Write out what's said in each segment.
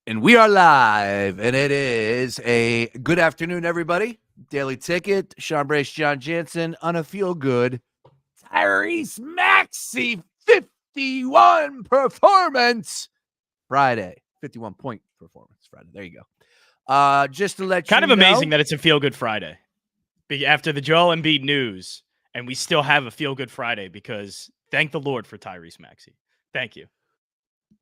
And we are live, and it is a good afternoon, everybody. Daily Ticket, Brace Jon Jansen on a feel-good Tyrese Maxey 51 performance Friday. 51-point performance Friday. There you go. Just to let kind you of amazing know, that it's a feel-good Friday after the Joel Embiid news, and we still have a feel-good Friday because thank the Lord for Tyrese Maxey. Thank you.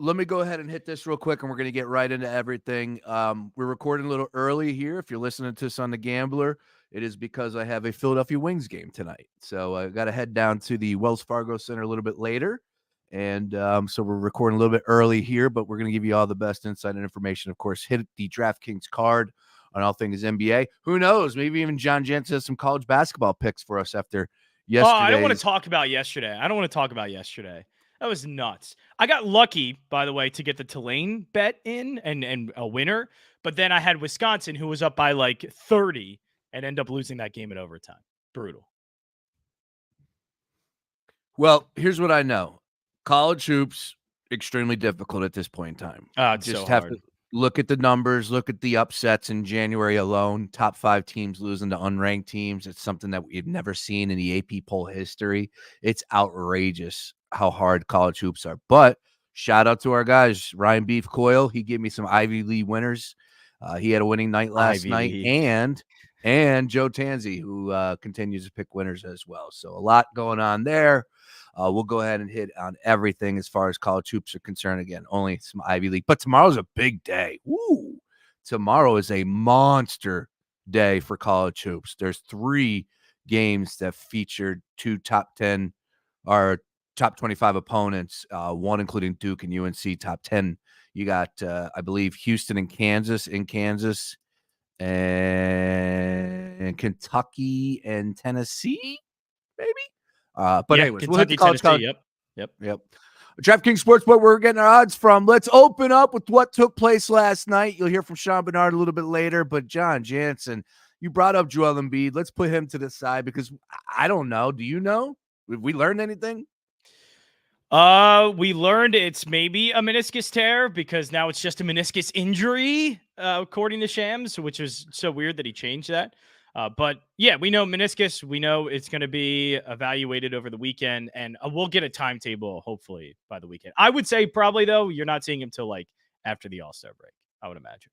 let me go ahead and hit this real quick, and we're going to get right into everything. We're recording a little early here. If you're listening to this on The Gambler, it is because I have a Philadelphia Wings game tonight. So I got to head down to the Wells Fargo Center a little bit later. And so we're recording a little bit early here, but we're going to give you all the best insight and information. Of course, hit the DraftKings card on all things NBA. Who knows? Maybe even Jon Jansen has some college basketball picks for us after yesterday's. Oh, I don't want to talk about yesterday. That was nuts. I got lucky, by the way, to get the Tulane bet in and a winner, but then I had Wisconsin, who was up by like 30, and end up losing that game in overtime. Brutal. Well, here's what I know. College hoops, extremely difficult at this point in time. It's Just so have hard. to look at the numbers, look at the upsets in January alone. Top 5 teams losing to unranked teams. It's something that we've never seen in the AP poll history. It's outrageous how hard college hoops are. But shout out to our guys, Ryan Coyle. He gave me some Ivy League winners. He had a winning night last night. And Joe Tanzi, who continues to pick winners as well. So a lot going on there. We'll go ahead and hit on everything as far as college hoops are concerned. Again, only some Ivy League. But tomorrow's a big day. Woo! Tomorrow is a monster day for college hoops. There's 3 games that featured 2 top 10 or top 25 opponents, one including Duke and UNC top 10. You got, I believe, Houston and Kansas and Kentucky and Tennessee, maybe. But yeah, anyways, Kentucky, we'll hit the college. Tennessee. Yep. DraftKings Sportsbook, we're getting our odds from. Let's open up with what took place last night. You'll hear from Sean Bernard a little bit later, but Jon Jansen, you brought up Joel Embiid. Let's put him to the side because I don't know. Do you know? Have we learned anything? We learned it's maybe a meniscus tear because now it's just a meniscus injury, according to Shams, which is so weird that he changed that. But yeah, we know meniscus. We know it's going to be evaluated over the weekend, and we'll get a timetable hopefully by the weekend. I would say probably though you're not seeing him till like after the All-Star break. I would imagine.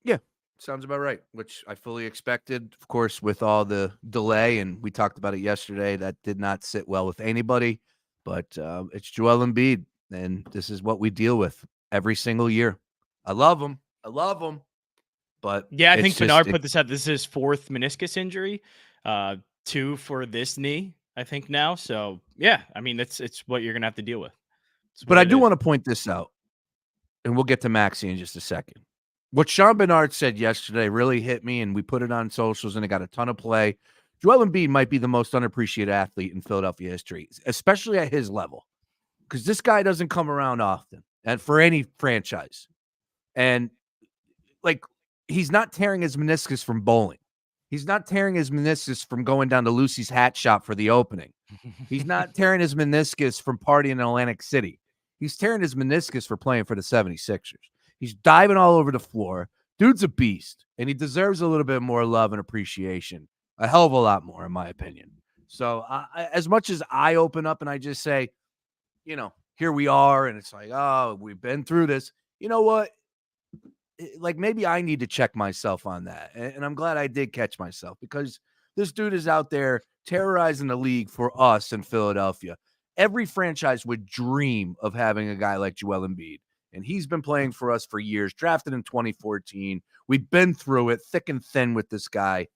Yeah, sounds about right, which I fully expected. Of course, with all the delay, and we talked about it yesterday, that did not sit well with anybody. But it's Joel Embiid, and this is what we deal with every single year. I love him. But yeah, I think Bernard put this out. This is his 4th meniscus injury, 2 for this knee, I think now. So yeah, I mean it's what you're gonna have to deal with. But I do want to point this out, and we'll get to Maxey in just a second. What Sean Bernard said yesterday really hit me, and we put it on socials, and it got a ton of play. Joel Embiid might be the most unappreciated athlete in Philadelphia history, especially at his level, because this guy doesn't come around often, and for any franchise. And like, he's not tearing his meniscus from bowling. He's not tearing his meniscus from going down to Lucy's hat shop for the opening. He's not tearing his meniscus from partying in Atlantic City. He's tearing his meniscus for playing for the 76ers. He's diving all over the floor. Dude's a beast, and he deserves a little bit more love and appreciation. A hell of a lot more, in my opinion. So as much as I open up and I just say, here we are, and it's like, oh, we've been through this. You know what? Like, maybe I need to check myself on that. And I'm glad I did catch myself, because this dude is out there terrorizing the league for us in Philadelphia. Every franchise would dream of having a guy like Joel Embiid. And he's been playing for us for years, drafted in 2014. We've been through it thick and thin with this guy.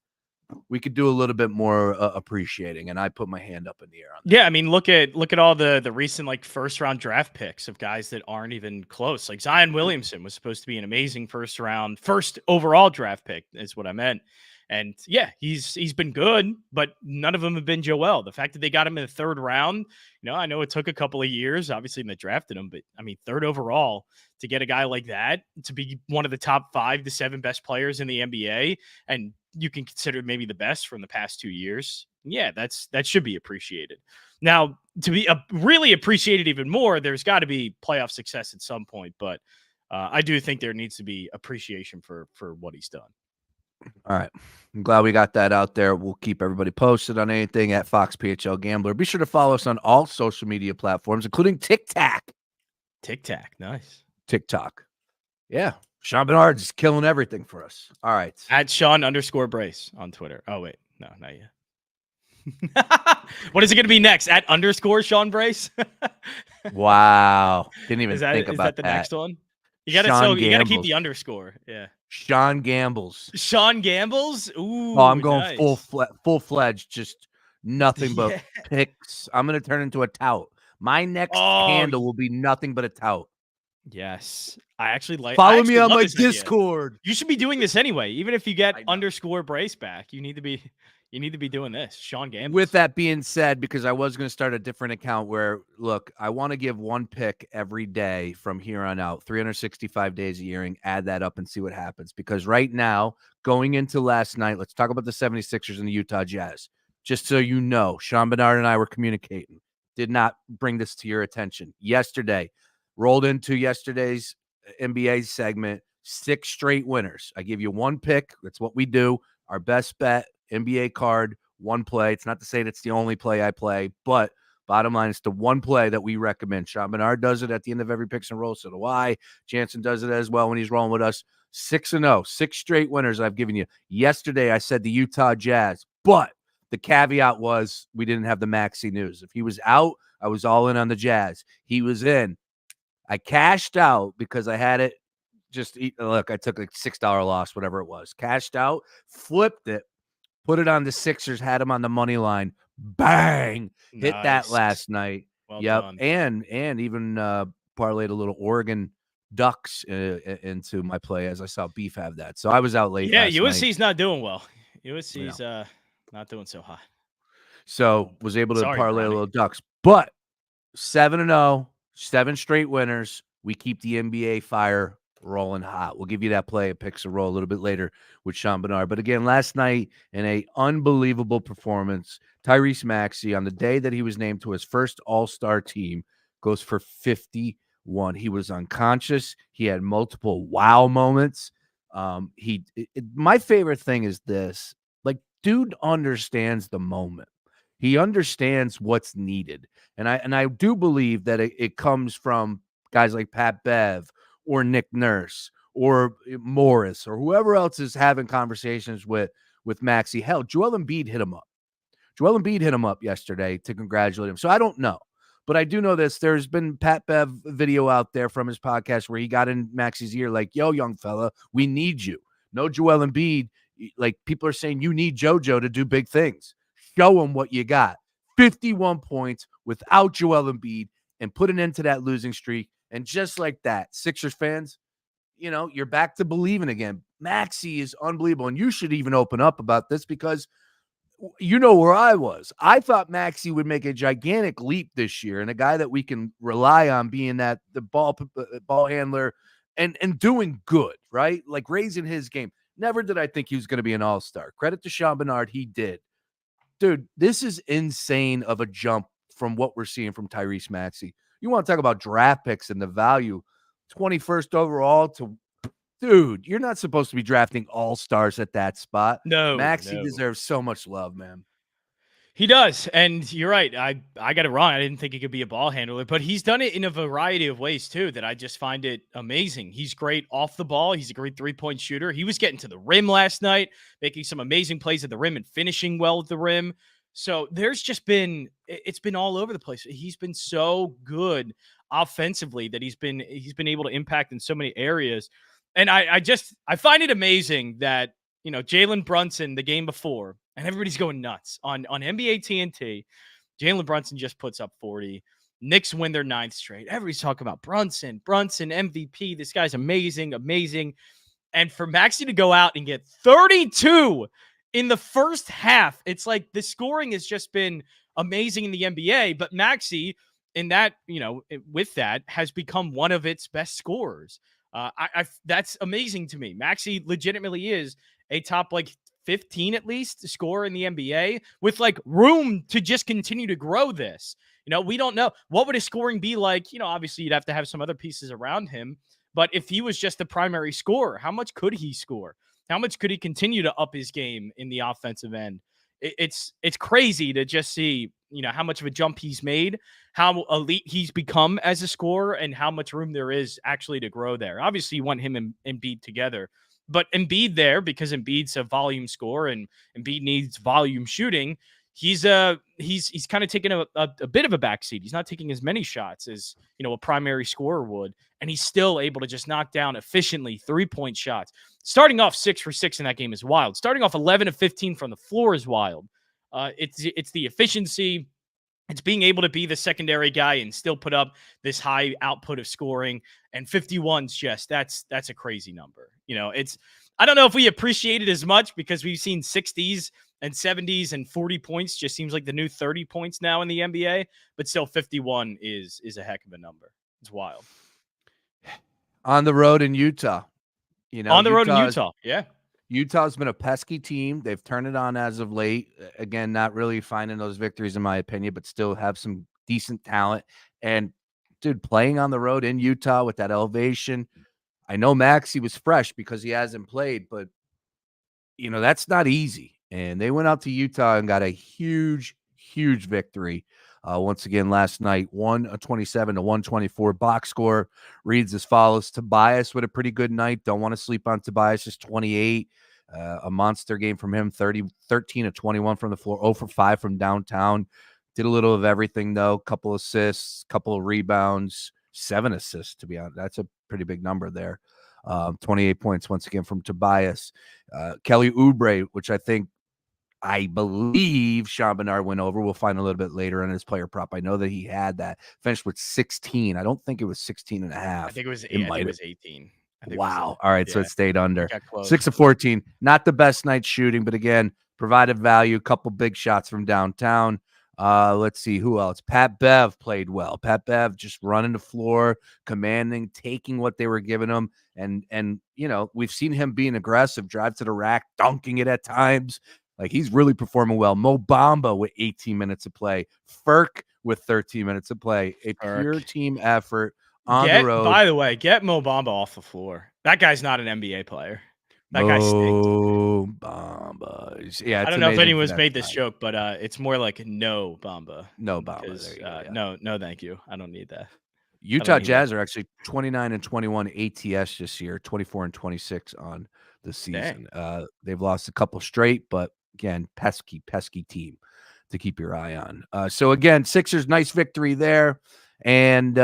We could do a little bit more appreciating, and I put my hand up in the air on that. Yeah, I mean, look at all the recent like 1st-round draft picks of guys that aren't even close. Like Zion Williamson was supposed to be an amazing first overall draft pick, is what I meant. And yeah, he's been good, but none of them have been Joel. The fact that they got him in the 3rd round, I know it took a couple of years, obviously, when they drafted him, but I mean, 3rd overall to get a guy like that to be one of the top 5 to 7 best players in the NBA, and you can consider maybe the best from the past 2 years. Yeah, that should be appreciated. Now, to be really appreciated even more, there's got to be playoff success at some point, but I do think there needs to be appreciation for what he's done. All right. I'm glad we got that out there. We'll keep everybody posted on anything at Fox PHL Gambler. Be sure to follow us on all social media platforms, including TikTok. Nice. TikTok. Yeah. Sean Bernard is killing everything for us. All right. At Sean_Brace on Twitter. Oh, wait. No, not yet. What is it going to be next? At _Sean Brace? Wow. Didn't even think is about that the next one? You got to keep the underscore. Yeah. Sean Gambles. Sean Gambles? Ooh. Oh, I'm going nice. full-fledged, just nothing but picks. I'm going to turn into a tout. My next handle will be nothing but a tout. Yes. I actually like Follow me on my Discord. Idea. You should be doing this anyway. Even if you get _Brace back, you need to be doing this. Sean Gambles. With that being said, because I was going to start a different account where, look, I want to give one pick every day from here on out, 365 days a year, and add that up and see what happens. Because right now, going into last night, let's talk about the 76ers and the Utah Jazz. Just so you know, Sean Bernard and I were communicating. Did not bring this to your attention. Yesterday, rolled into yesterday's NBA segment, 6 straight winners. I give you one pick. That's what we do. Our best bet, NBA card, one play. It's not to say that's the only play I play, but bottom line, it's the one play that we recommend. Sean Bernard does it at the end of every picks and roll. So do I. Jansen does it as well when he's rolling with us. 6-0, 6 straight winners I've given you. Yesterday, I said the Utah Jazz, but the caveat was we didn't have the MAXEY news. If he was out, I was all in on the Jazz. He was in. I cashed out because I had it. Look, I took a $6 loss, whatever it was. Cashed out, flipped it, put it on the Sixers, had him on the money line. Bang! Nice. Hit that last night. Well done. And even parlayed a little Oregon Ducks into my play as I saw Beef have that. So I was out late. Yeah, USC's not doing well. USC's not doing so hot. So was able to parlay a little Ducks. But 7-0, 7 straight winners. We keep the NBA fire rolling hot. We'll give you that play at Picks and Roll a little bit later with Sean Bernard. But again, last night in a unbelievable performance, Tyrese Maxey, on the day that he was named to his first All-Star team, goes for 51. He was unconscious. He had multiple wow moments. My favorite thing is this. Like, dude understands the moment. He understands what's needed. And I do believe that it comes from guys like Pat Bev or Nick Nurse or Morris or whoever else is having conversations with Maxey. Hell, Joel Embiid hit him up. Joel Embiid hit him up yesterday to congratulate him. So I don't know. But I do know this. There's been Pat Bev video out there from his podcast where he got in Maxey's ear like, yo, young fella, we need you. No Joel Embiid. Like, people are saying you need JoJo to do big things. Show him what you got. 51 points without Joel Embiid and put an end to that losing streak. And just like that, Sixers fans, you're back to believing again. Maxey is unbelievable. And you should even open up about this because you know where I was. I thought Maxey would make a gigantic leap this year and a guy that we can rely on being the ball handler and doing good, right? Like raising his game. Never did I think he was going to be an all-star. Credit to Sean Bernard. He did. Dude, this is insane of a jump from what we're seeing from Tyrese Maxey. You want to talk about draft picks and the value, 21st overall to, dude, you're not supposed to be drafting all-stars at that spot. No. Maxey deserves so much love, man. He does. And you're right. I got it wrong. I didn't think he could be a ball handler, but he's done it in a variety of ways too that I just find it amazing. He's great off the ball. He's a great 3-point shooter. He was getting to the rim last night, making some amazing plays at the rim and finishing well at the rim. So it's been all over the place. He's been so good offensively that he's been able to impact in so many areas. And I find it amazing that, Jalen Brunson, the game before, and everybody's going nuts on NBA TNT. Jalen Brunson just puts up 40. Knicks win their 9th straight. Everybody's talking about Brunson MVP. This guy's amazing. And for Maxey to go out and get 32 in the first half, it's like the scoring has just been amazing in the NBA. But Maxey, in that, with that, has become one of its best scorers. That's amazing to me. Maxey legitimately is a top 15 at least scorer in the NBA with room to just continue to grow this. We don't know what would his scoring be like. Obviously you'd have to have some other pieces around him, But if he was just the primary scorer, how much could he score? How much could he continue to up his game in the offensive end? It's crazy to just see, how much of a jump he's made, how elite he's become as a scorer, and how much room there is actually to grow there. Obviously, you want him and Embiid together, but Embiid there, because Embiid's a volume scorer and Embiid needs volume shooting. He's kind of taking a bit of a backseat. He's not taking as many shots as a primary scorer would, and he's still able to just knock down efficiently 3-point shots. Starting off 6 for 6 in that game is wild. Starting off 11 of 15 from the floor is wild. It's the efficiency. It's being able to be the secondary guy and still put up this high output of scoring. And 51's just that's a crazy number. I don't know if we appreciate it as much because we've seen 60s and 70s and 40 points just seems like the new 30 points now in the NBA, but still 51 is a heck of a number. It's wild. On the road in Utah. On the road in Utah. Yeah. Utah's been a pesky team. They've turned it on as of late. Again, not really finding those victories in my opinion, but still have some decent talent. And dude, playing on the road in Utah with that elevation, I know Maxey was fresh because he hasn't played, but that's not easy. And they went out to Utah and got a huge, huge victory. Once again, last night, 127 to 124. Box score reads as follows. Tobias with a pretty good night. Don't want to sleep on Tobias. Just 28. A monster game from him. 13 to 21 from the floor. 0 for 5 from downtown. Did a little of everything, though. Couple assists, couple of rebounds, 7 assists, to be honest. That's a pretty big number there. 28 points once again from Tobias. Kelly Oubre, which I believe Sean Bernard went over. We'll find a little bit later in his player prop. I know that he had that. Finished with 16. I don't think it was 16 and a half. I think it was 18. Wow. All right. So it stayed under. 6 of 14. Not the best night shooting, but again, provided value. Couple big shots from downtown. Let's see who else. Pat Bev played well. Pat Bev just running the floor, commanding, taking what they were giving him. And we've seen him being aggressive, drive to the rack, dunking it at times. Like, he's really performing well. Mo Bamba with 18 minutes of play. Ferk with 13 minutes of play. A pure team effort on the road. By the way, get Mo Bamba off the floor. That guy's not an NBA player. That guy stinks. Mo Bamba. Yeah, I don't know if anyone's made this joke, but it's more like no Bamba. No Bamba. No, thank you. I don't need that. Utah Jazz are actually 29 and 21 ATS this year, 24 and 26 on the season. They've lost a couple straight, but again, pesky team to keep your eye on. So again, Sixers, nice victory there. And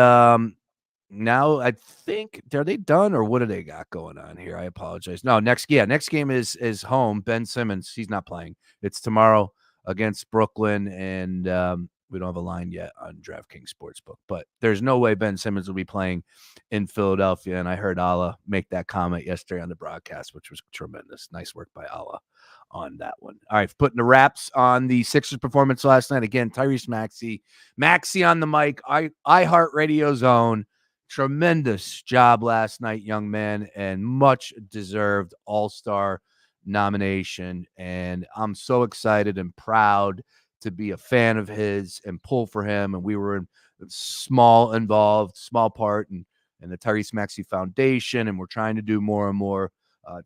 now I think, are they done or what do they got going on here? I apologize. No, next game is home. Ben Simmons, he's not playing. It's tomorrow against Brooklyn, and we don't have a line yet on DraftKings Sportsbook, but there's no way Ben Simmons will be playing in Philadelphia. And I heard Allah make that comment yesterday on the broadcast, which was tremendous. Nice work by Allah on that one. All right, putting the wraps on the Sixers performance last night. Again, Tyrese Maxey on the mic, iHeartRadio Zone. Tremendous job last night, young man, and much deserved All-Star nomination. And I'm so excited and proud to be a fan of his and pull for him. And we were in small part in the Tyrese Maxey Foundation. And we're trying to do more and more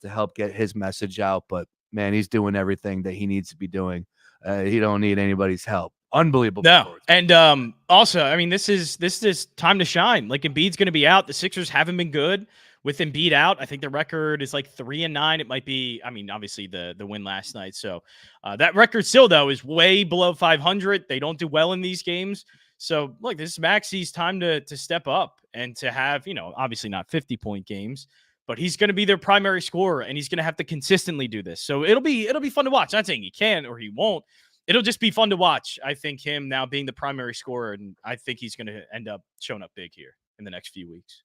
to help get his message out. But man, he's doing everything that he needs to be doing. He don't need anybody's help. Unbelievable. No. And also, I mean, this is time to shine. Like, Embiid's going to be out. The Sixers haven't been good with Embiid out. I think the record is like 3-9. It might be, I mean, obviously the win last night. So that record still, though, is way below 500. They don't do well in these games. So look, this is Maxey's time to step up and to have, obviously not 50-point games, but he's going to be their primary scorer and he's going to have to consistently do this. So it'll be fun to watch. I'm not saying he can or he won't. It'll just be fun to watch. I think him now being the primary scorer, and I think he's going to end up showing up big here in the next few weeks.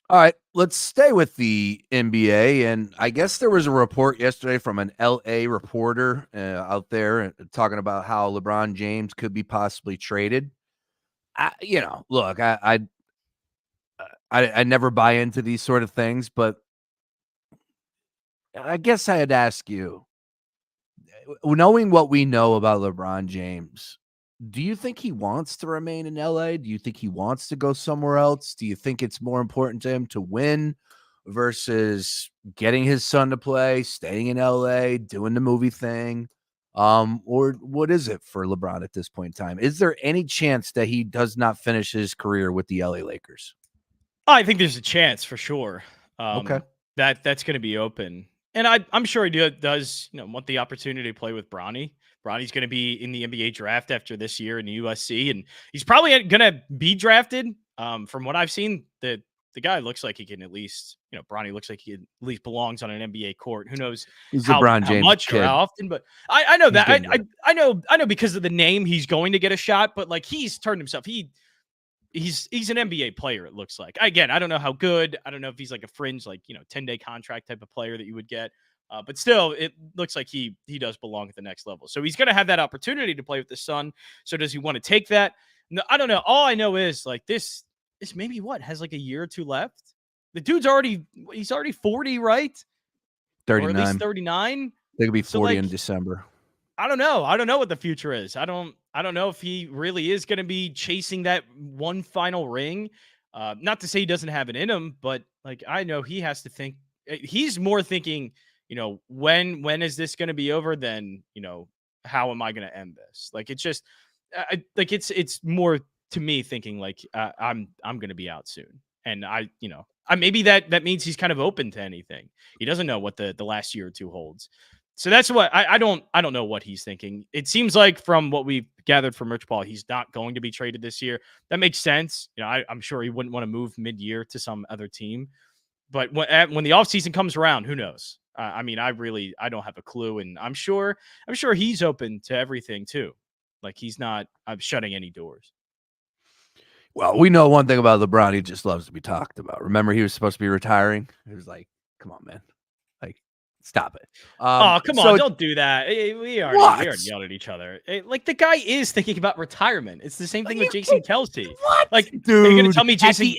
All right, let's stay with the NBA. And I guess there was a report yesterday from an LA reporter out there talking about how LeBron James could be possibly traded. Look, I never buy into these sort of things, but I guess I'd ask you, knowing what we know about LeBron James, Do you think he wants to remain in LA? Do you think he wants to go somewhere else? Do you think it's more important to him to win versus getting his son to play, staying in LA, doing the movie thing? Or what is it for LeBron at this point in time? Is there any chance that he does not finish his career with the LA Lakers? I think there's a chance for sure. Okay. That's going to be open, and I'm sure he does want the opportunity to play with Bronny. Bronny's going to be in the NBA draft after this year in the USC, and he's probably going to be drafted. From what I've seen, the guy looks like he can at least, Bronny looks like he at least belongs on an NBA court. Who knows He's how LeBron James much kid. or how often, but I know that I know because of the name he's going to get a shot, but like he's turned himself. He's an NBA player, it looks like. Again, I don't know how good. I don't know if he's like a fringe, 10-day contract type of player that you would get. But still, it looks like he does belong at the next level. So he's going to have that opportunity to play with the son. So does he want to take that? No, I don't know. All I know is like this maybe has like a year or two left. The dude's he's already 40, right? 39. Or at least 39. They could be 40 So, in December. I don't know. I don't know what the future is. I don't know if he really is going to be chasing that one final ring. Not to say he doesn't have it in him, but like I know he has to think. He's more thinking, when is this going to be over than how am I going to end this? Like it's just it's more to me thinking like I'm going to be out soon, and maybe that means he's kind of open to anything. He doesn't know what the last year or two holds. So that's what I don't know what he's thinking. It seems like from what we've gathered from Rich Paul, he's not going to be traded this year. That makes sense. I'm sure he wouldn't want to move mid-year to some other team. But when the offseason comes around, who knows? I don't have a clue, and I'm sure he's open to everything too. Like he's not shutting any doors. Well, we know one thing about LeBron. He just loves to be talked about. Remember, he was supposed to be retiring. He was like, come on, man. Like, stop it. Come on. Don't do that. We already yelled at each other. Like, the guy is thinking about retirement. It's the same thing with Jason Kelce. What? Like, dude, are you going to tell me Jason...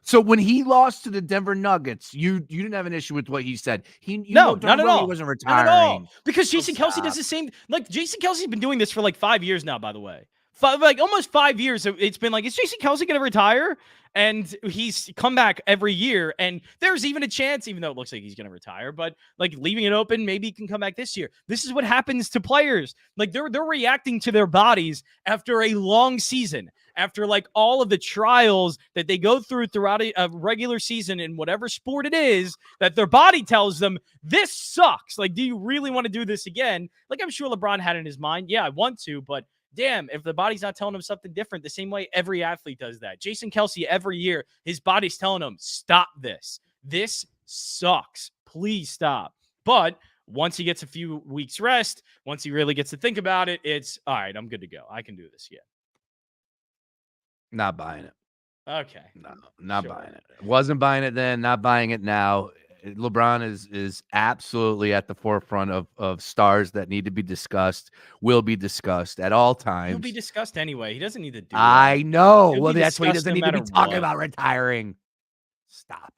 So when he lost to the Denver Nuggets, you didn't have an issue with what he said. No, not at all. He wasn't retiring. Not at all. Because Jason Kelce does the same. Like Jason Kelce's been doing this for like 5 years now, by the way. Almost 5 years. It's been like, is Jason Kelce going to retire? And he's come back every year. And there's even a chance, even though it looks like he's going to retire, but like leaving it open, maybe he can come back this year. This is what happens to players. Like they're reacting to their bodies after a long season, after like all of the trials that they go throughout a regular season in whatever sport it is, that their body tells them this sucks. Like, do you really want to do this again? Like I'm sure LeBron had in his mind, yeah, I want to, but damn, if the body's not telling him something different, the same way every athlete does that. Jason Kelce, every year, his body's telling him, stop this. This sucks. Please stop. But once he gets a few weeks rest, once he really gets to think about it, it's all right, I'm good to go. I can do this again. Not buying it. Okay. No, not buying it. Wasn't buying it then, not buying it now. LeBron is absolutely at the forefront of stars that need to be discussed, will be discussed at all times. He'll be discussed anyway. He doesn't need to do that. I know. He'll well, that's why he doesn't need to be talking what. about retiring. Stop.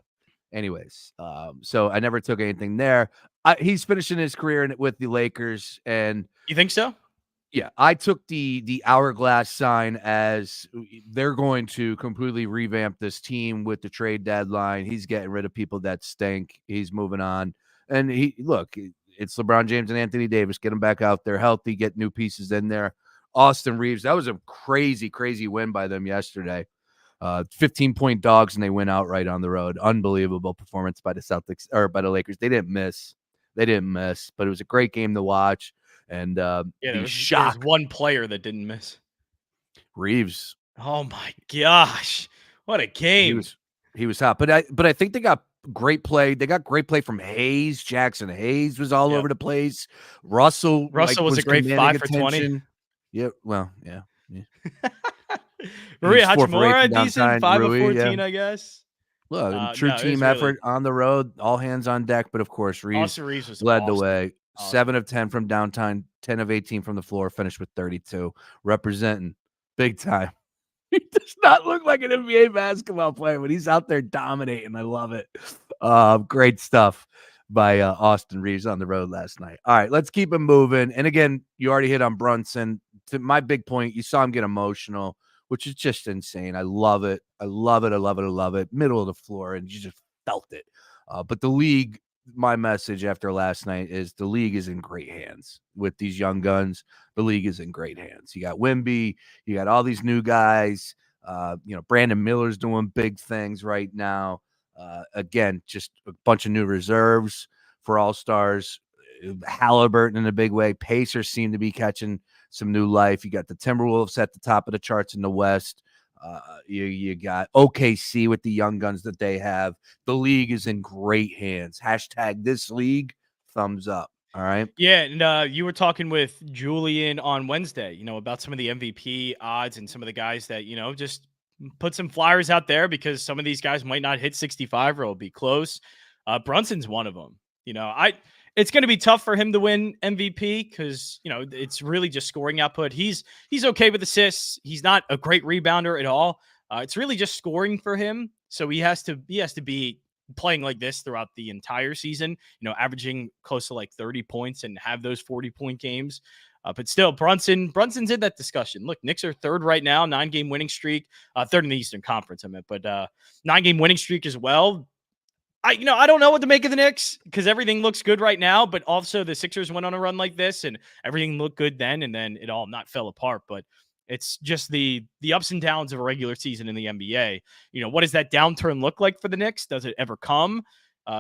Anyways, so I never took anything there. He's finishing his career with the Lakers, and you think so? Yeah, I took the hourglass sign as they're going to completely revamp this team with the trade deadline. He's getting rid of people that stink. He's moving on. And it's LeBron James and Anthony Davis. Get them back out there healthy, get new pieces in there. Austin Reeves, that was a crazy, crazy win by them yesterday. 15-point dogs, and they win outright on the road. Unbelievable performance by the Celtics or by the Lakers. They didn't miss, but it was a great game to watch. And there was one player that didn't miss. Reeves. Oh my gosh. What a game. He was hot. But I think they got great play. They got great play from Hayes. Jackson Hayes was all over the place. Russell was a great 5 for 20. Yeah, well, yeah. Maria Hachimura, decent 5 of 14, I guess. Look, true team effort on the road, all hands on deck. But of course, Reeves led the way. 7 of 10 from downtown, 10 of 18 from the floor, finished with 32, representing big time. He does not look like an NBA basketball player, but he's out there dominating. I love it. Great stuff by Austin Reeves on the road last night. All right, let's keep it moving. And again, you already hit on Brunson. my big point, you saw him get emotional, which is just insane. I love it. I love it. I love it. I love it. Middle of the floor, and you just felt it. But the league, my message after last night is the league is in great hands with these young guns. The league is in great hands. You got Wemby, you got all these new guys. Brandon Miller's doing big things right now. Again, just a bunch of new reserves for All-Stars. Halliburton in a big way. Pacers seem to be catching some new life. You got the Timberwolves at the top of the charts in the West. You got OKC with the young guns that they have. The league is in great hands. Hashtag this league, thumbs up. All right. Yeah, and you were talking with Julian on Wednesday, about some of the MVP odds and some of the guys that, just put some flyers out there because some of these guys might not hit 65 or it'll be close. Brunson's one of them. It's going to be tough for him to win MVP because, it's really just scoring output. He's okay with assists. He's not a great rebounder at all. It's really just scoring for him. So he has to be playing like this throughout the entire season, averaging close to like 30 points and have those 40-point games. But still, Brunson's in that discussion. Look, Knicks are third right now, 9-game winning streak, third in the Eastern Conference, but 9-game winning streak as well. I don't know what to make of the Knicks because everything looks good right now, but also the Sixers went on a run like this and everything looked good then, and then it all not fell apart. But it's just the ups and downs of a regular season in the NBA. What does that downturn look like for the Knicks? Does it ever come?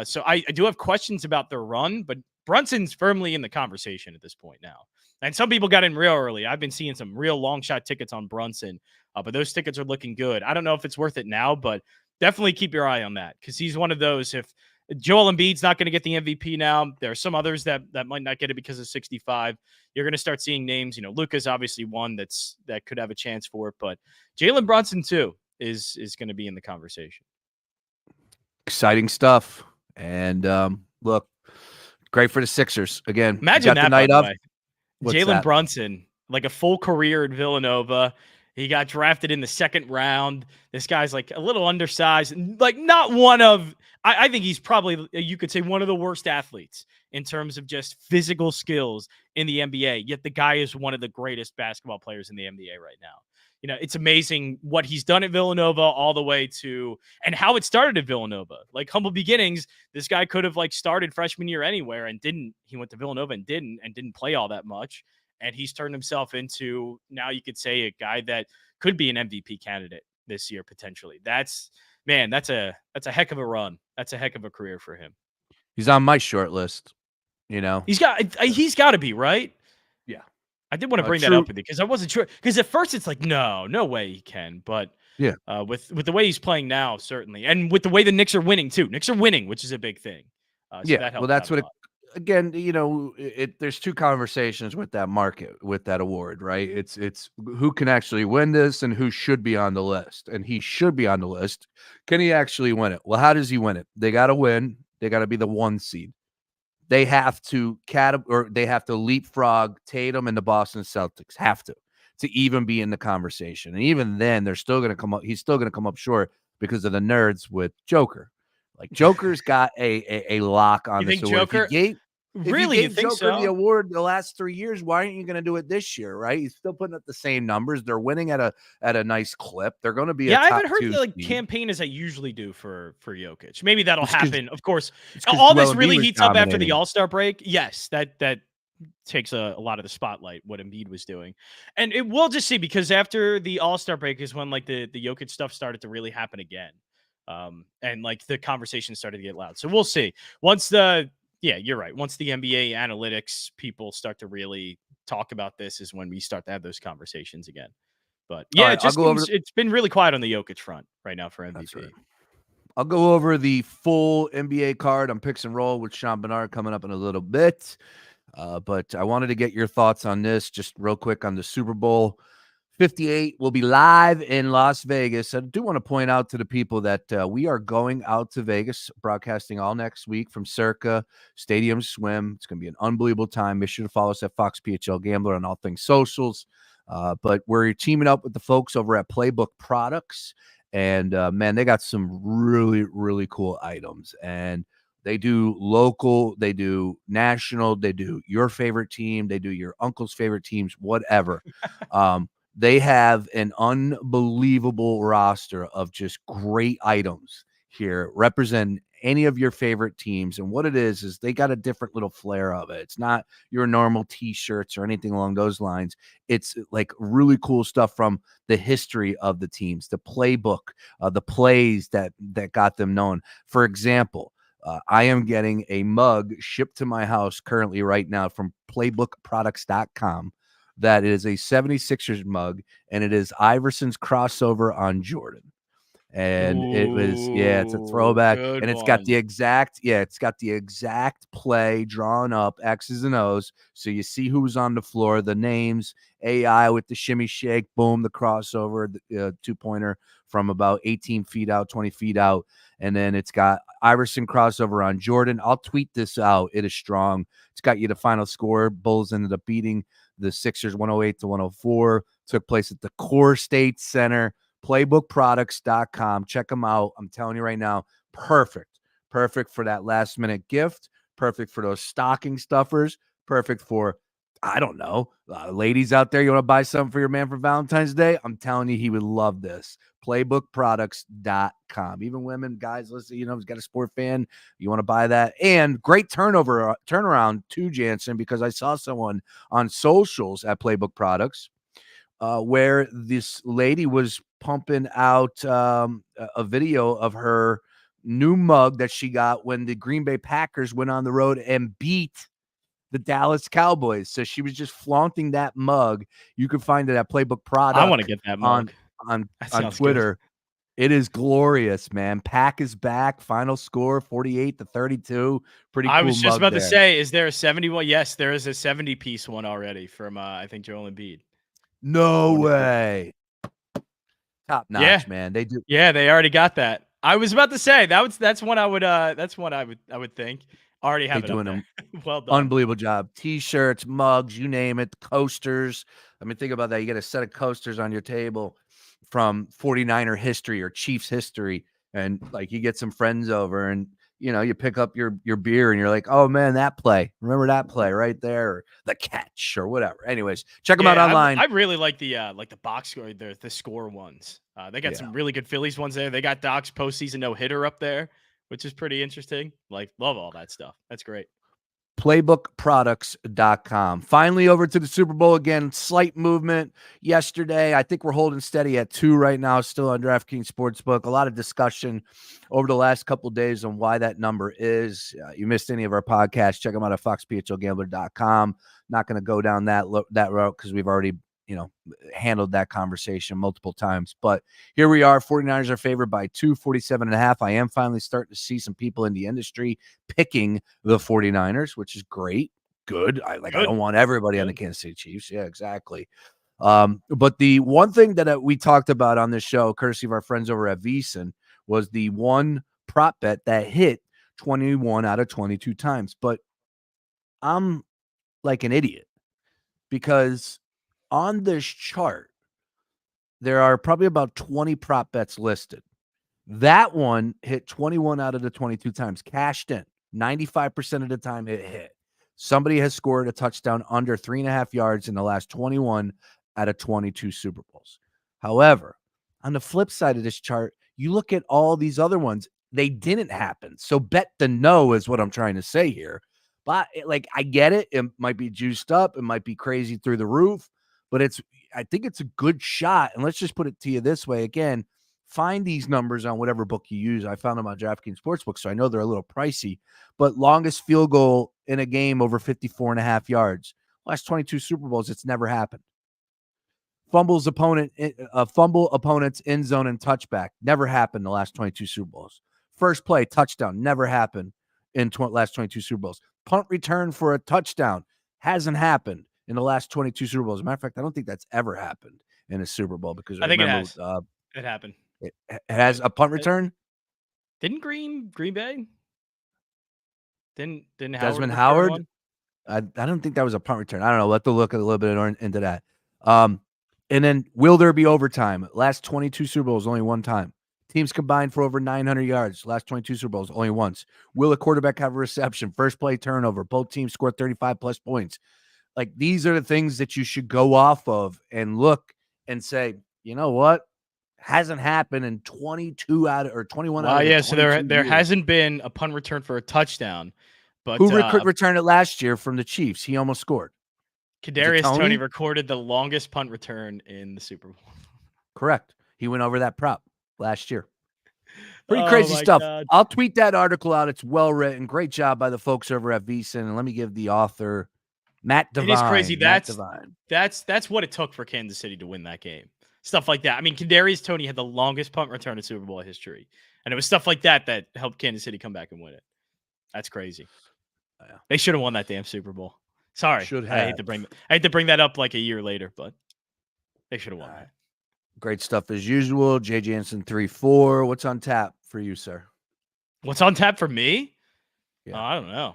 So I do have questions about their run, but Brunson's firmly in the conversation at this point now. And some people got in real early. I've been seeing some real long shot tickets on Brunson, but those tickets are looking good. I don't know if it's worth it now, but definitely keep your eye on that because he's one of those. If Joel Embiid's not going to get the MVP now, there are some others that might not get it because of 65. You're going to start seeing names. Luka's obviously one that could have a chance for it, but Jalen Brunson too is going to be in the conversation. Exciting stuff. And look, great for the Sixers. Again, imagine got that the night up. Jalen Brunson, like a full career at Villanova. He got drafted in the second round. This guy's like a little undersized, like not one of, I think he's probably, you could say, one of the worst athletes in terms of just physical skills in the NBA. Yet the guy is one of the greatest basketball players in the NBA right now. It's amazing what he's done at Villanova all the way to, and how it started at Villanova. Like humble beginnings, this guy could have like started freshman year anywhere and didn't. He went to Villanova and didn't play all that much. And he's turned himself into, now you could say, a guy that could be an MVP candidate this year potentially. That's a heck of a run. That's a heck of a career for him. He's on my short list. He's got to be, right. Yeah, I did want to bring that up with you because I wasn't sure. Because at first it's like, no way he can. But yeah, with the way he's playing now, certainly, and with the way the Knicks are winning too. Knicks are winning, which is a big thing. Well, that's what. Again, there's two conversations with that market, with that award, right? It's who can actually win this and who should be on the list. And he should be on the list. Can he actually win it? Well, how does he win it? They got to win. They got to be the 1 seed. They have to leapfrog Tatum and the Boston Celtics. Have to even be in the conversation. And even then, they're still going to come up. He's still going to come up short because of the nerds with Joker. Like Joker's got a lock on this award. Joker, if you think Joker so? The award the last 3 years, why aren't you going to do it this year? Right? He's still putting up the same numbers. They're winning at a nice clip. They're going to be. I haven't heard the campaign as I usually do for Jokic. Maybe that'll happen. Of course, all this really heats up after the All-Star break. Yes, that takes a lot of the spotlight, what Embiid was doing. And we'll just see, because after the All-Star break is when like the Jokic stuff started to really happen again. And like the conversation started to get loud. So we'll see. You're right. Once the NBA analytics people start to really talk about this is when we start to have those conversations again. But yeah, it's been really quiet on the Jokic front right now for MVP. Right. I'll go over the full NBA card on Picks and Roll with Sean Bernard coming up in a little bit. But I wanted to get your thoughts on this just real quick on the Super Bowl 58 will be live in Las Vegas. I do want to point out to the people that we are going out to Vegas, broadcasting all next week from Circa Stadium Swim. It's going to be an unbelievable time. Make sure to follow us at Fox PHL Gambler on all things socials. But we're teaming up with the folks over at Playbook Products. And, man, they got some really, really cool items. And They do local, they do national, they do your favorite team, they do your uncle's favorite teams, whatever. They have an unbelievable roster of just great items here, represent any of your favorite teams. And what it is they got a different little flair of it. It's not your normal t-shirts or anything along those lines. It's like really cool stuff from the history of the teams, the playbook, the plays that got them known. For example, I am getting a mug shipped to my house currently right now from playbookproducts.com. That is a 76ers mug, and it is Iverson's crossover on Jordan. And it was, it's a Ooh, throwback, good and it's got the one. exact play drawn up, X's and O's, so you see who's on the floor, the names, AI with the shimmy shake, boom, the crossover, the two-pointer from about 18 feet out, 20 feet out, and then it's got Iverson crossover on Jordan. I'll tweet this out. It is strong. It's got you the final score. Bulls ended up beating the Sixers 108-104. Took place at the Core State Center. Playbookproducts.com. Check them out. I'm telling you right now, perfect for that last minute gift, perfect for those stocking stuffers, perfect for, I don't know, ladies out there, you want to buy something for your man for Valentine's Day? I'm telling you, he would love this. Playbookproducts.com. Even women, guys, listen, you know, he's got a sport fan, you want to buy that. And great turnaround too, Jansen, because I saw someone on socials at Playbook Products where this lady was pumping out a video of her new mug that she got when the Green Bay Packers went on the road and beat the Dallas Cowboys. So she was just flaunting that mug. You can find it at Playbook I want to Product get that on mug. That on sounds good. Twitter. It is glorious, man. Pack is back. Final score 48-32. Pretty I cool was just mug about to there. say, is there a 71? Yes, there is a 70-piece one already from I think Joel Embiid. No way. Top Yeah. notch, man. They do. Yeah, they already got that. I was about to say that's one I would think. Already They have it up doing there. them Well done. unbelievable job. T-shirts, mugs, you name it, coasters. I mean, think about that. You get a set of coasters on your table from 49er history or Chiefs history, and like you get some friends over and you know, you pick up your beer and you're like, oh man, that play. Remember that play right there, or the catch or whatever. Anyways, check them out Yeah, online. I really like the box score, the score ones. They got Yeah. some really good Phillies ones there. They got Doc's postseason no hitter up there, which is pretty interesting. Like, love all that stuff. That's great. Playbookproducts.com. Finally, over to the Super Bowl again. Slight movement yesterday. I think we're holding steady at 2 right now, still on DraftKings Sportsbook. A lot of discussion over the last couple of days on why that number is. You missed any of our podcasts, check them out at foxphlgambler.com. Not going to go down that route because we've already, you know, handled that conversation multiple times. But here we are. 49ers are favored by 247.5. I am finally starting to see some people in the industry picking the 49ers, which is great. Good. I don't want everybody on the Kansas City Chiefs. Yeah, exactly. But the one thing that we talked about on this show, courtesy of our friends over at VSiN, was the one prop bet that hit 21 out of 22 times. But I'm like an idiot because on this chart, there are probably about 20 prop bets listed. That one hit 21 out of the 22 times, cashed in. 95% of the time it hit. Somebody has scored a touchdown under 3.5 yards in the last 21 out of 22 Super Bowls. However, on the flip side of this chart, you look at all these other ones, they didn't happen. So bet the no is what I'm trying to say here. But like, I get it. It might be juiced up. It might be crazy through the roof, but I think it's a good shot. And let's just put it to you this way again. Find these numbers on whatever book you use. I found them on DraftKings Sportsbook, so I know they're a little pricey. But longest field goal in a game over 54.5 yards. Last 22 Super Bowls, it's never happened. Fumble opponent's end zone and touchback. Never happened in the last 22 Super Bowls. First play, touchdown. Never happened in last 22 Super Bowls. Punt return for a touchdown. Hasn't happened in the last 22 Super Bowls. As a matter of fact, I don't think that's ever happened in a Super Bowl because I think remember, it has. It happened. It has a punt return. Didn't Green Bay? Didn't Howard Desmond return Howard. one? I don't think that was a punt return. I don't know. We'll have to look a little bit into that. And then will there be overtime? Last 22 Super Bowls, only one time. Teams combined for over 900 yards. Last 22 Super Bowls, only once. Will a quarterback have a reception? First play turnover. Both teams scored 35 plus points. Like, these are the things that you should go off of and look and say, you know what? Hasn't happened in 22 out of, or 21 out Well, of the yeah. So 22 there years. hasn't been a punt return for a touchdown, but Who returned it last year from the Chiefs? He almost scored. Kadarius Toney? Toney recorded the longest punt return in the Super Bowl. Correct. He went over that prop last year. Pretty Oh crazy my stuff. God. I'll tweet that article out. It's well written. Great job by the folks over at VSiN. And let me give the author, Matt Devine. It is crazy. Matt Devine. That's what it took for Kansas City to win that game. Stuff like that. I mean, Kadarius Toney had the longest punt return in Super Bowl history, and it was stuff like that that helped Kansas City come back and win it. That's crazy. Yeah. They should have won that damn Super Bowl. Sorry, Should I hate to bring that up like a year later, but they should have won that. Great stuff as usual. J. Jansen 3-4. What's on tap for you, sir? What's on tap for me? Yeah. I don't know.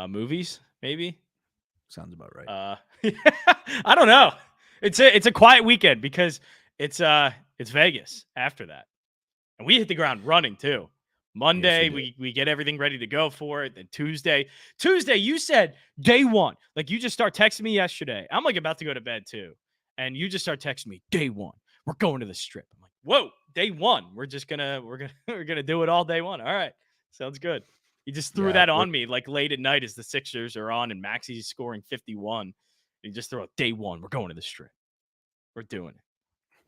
Movies, maybe. Sounds about right. I don't know. It's a quiet weekend because it's Vegas after that, and we hit the ground running too. Monday, Yes, we get everything ready to go for it. Then Tuesday, you said day one. Like, you just start texting me yesterday. I'm like about to go to bed too, and you just start texting me day one. We're going to the Strip. I'm like, whoa, day one. We're gonna do it all day one. All right, sounds good. You just threw that on me like late at night as the Sixers are on and MAXEY's scoring 51. You just throw out day one. We're going to the Strip. We're doing it.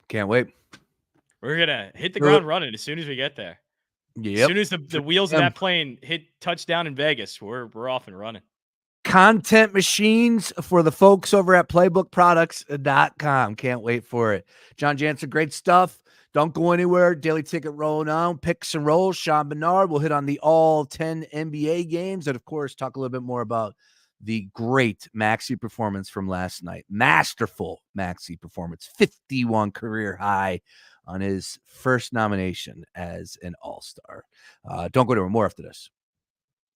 Can't wait. We're gonna hit the ground running as soon as we get there. Yep. As soon as the wheels of that plane hit touchdown in Vegas, we're off and running. Content machines for the folks over at playbookproducts.com. Can't wait for it. Jon Jansen, great stuff. Don't go anywhere. Daily ticket rolling on. Picks and rolls. Sean Bernard will hit on the all 10 NBA games. And, of course, talk a little bit more about the great MAXEY performance from last night. Masterful MAXEY performance. 51 career high on his first nomination as an all-star. Don't go anywhere. More after this.